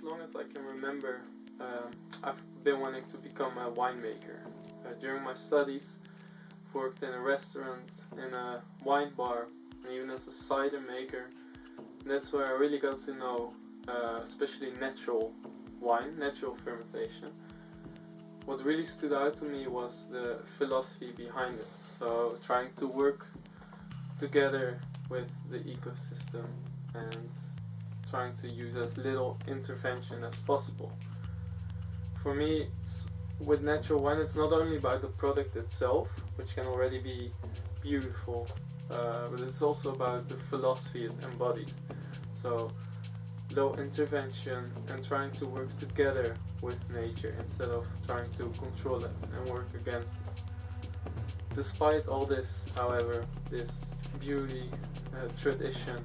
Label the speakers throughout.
Speaker 1: long as I can remember, I've been wanting to become a winemaker. During my studies, I've worked in a restaurant, in a wine bar, and even as a cider maker. And that's where I really got to know, especially natural wine, natural fermentation. What really stood out to me was the philosophy behind it. So trying to work together with the ecosystem and trying to use as little intervention as possible. For me, with natural wine, it's not only about the product itself, which can already be beautiful, but it's also about the philosophy it embodies. So low intervention and trying to work together with nature instead of trying to control it and work against it. Despite all this, however, this beauty, tradition,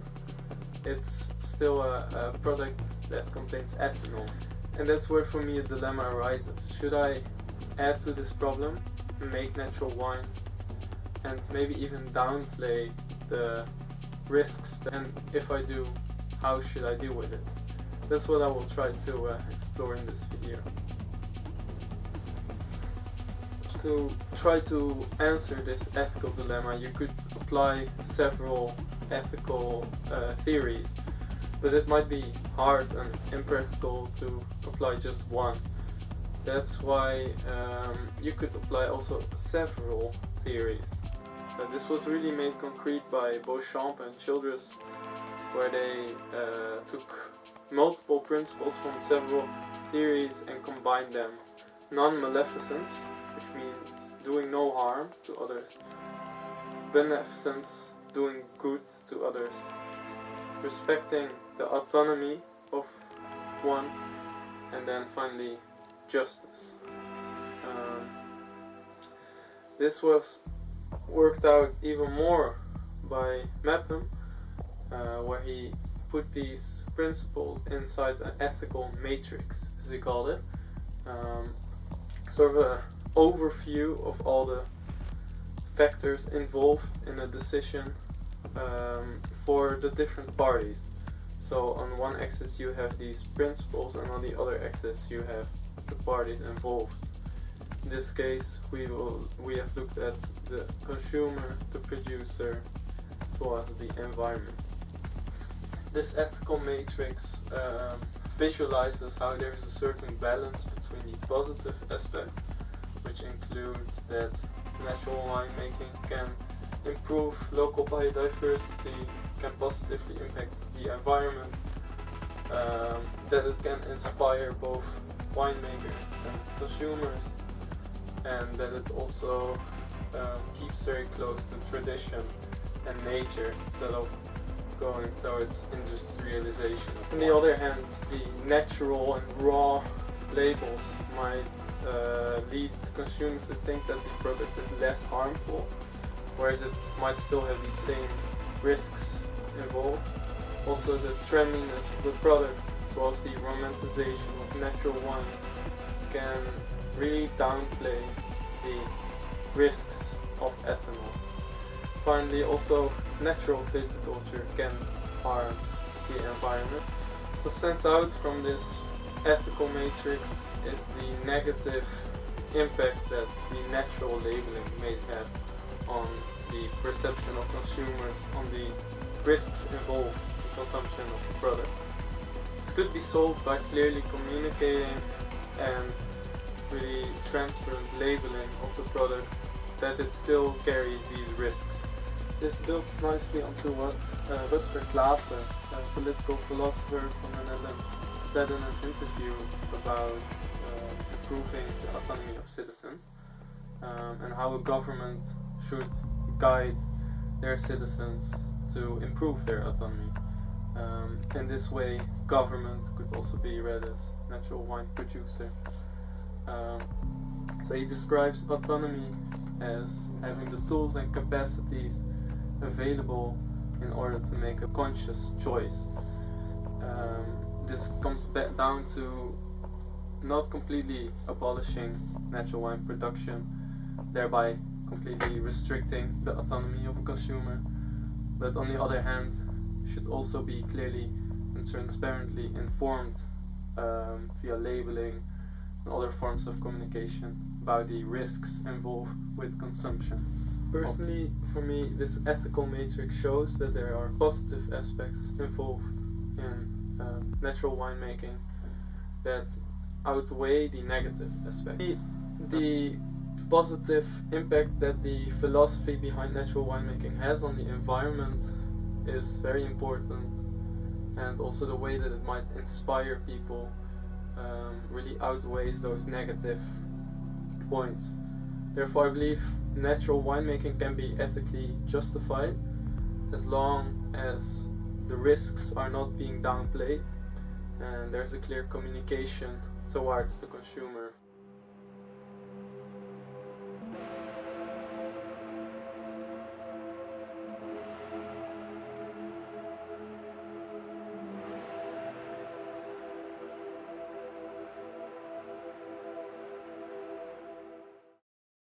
Speaker 1: it's still a product that contains ethanol. And that's where for me a dilemma arises. Should I add to this problem, make natural wine, and maybe even downplay the risks? And if I do, how should I deal with it? That's what I will try to explore in this video. To try to answer this ethical dilemma, you could apply several ethical theories, but it might be hard and impractical to apply just one. That's why you could apply also several theories. This was really made concrete by Beauchamp and Childress, where they took multiple principles from several theories and combined them. Non-maleficence, which means doing no harm to others. Beneficence, doing good to others. Respecting the autonomy of one. And then finally, justice. This was worked out even more by Mepham, where he put these principles inside an ethical matrix, as he called it. Sort of an overview of all the factors involved in a decision for the different parties. So on one axis you have these principles, and on the other axis you have the parties involved. In this case we have looked at the consumer, the producer, as well as the environment. This ethical matrix visualizes how there is a certain balance between the positive aspects, which include that natural winemaking can improve local biodiversity, can positively impact the environment, that it can inspire both winemakers and consumers, and that it also keeps very close to tradition and nature instead of going towards industrialization. On the other hand, the natural and raw labels might lead consumers to think that the product is less harmful, whereas it might still have these same risks involved. Also, the trendiness of the product, as well as the romanticization of natural wine, can really downplay the risks of ethanol. Finally, also natural viticulture can harm the environment. What stands out from this ethical matrix is the negative impact that the natural labeling may have on the perception of consumers, on the risks involved in consumption of the product. This could be solved by clearly communicating and really transparent labeling of the product, that it still carries these risks. This builds nicely onto what Rutger Claassen, a political philosopher from the Netherlands, said in an interview about improving the autonomy of citizens, and how a government should guide their citizens to improve their autonomy. In this way, government could also be read as natural wine producer. So he describes autonomy as having the tools and capacities available in order to make a conscious choice. This comes back down to not completely abolishing natural wine production, thereby completely restricting the autonomy of a consumer, but on the other hand should also be clearly and transparently informed via labeling and other forms of communication about the risks involved with consumption. Personally, for me, this ethical matrix shows that there are positive aspects involved in natural winemaking that outweigh the negative aspects. The positive impact that the philosophy behind natural winemaking has on the environment is very important, and also the way that it might inspire people really outweighs those negative points. Therefore, I believe natural winemaking can be ethically justified as long as the risks are not being downplayed and there's a clear communication towards the consumer.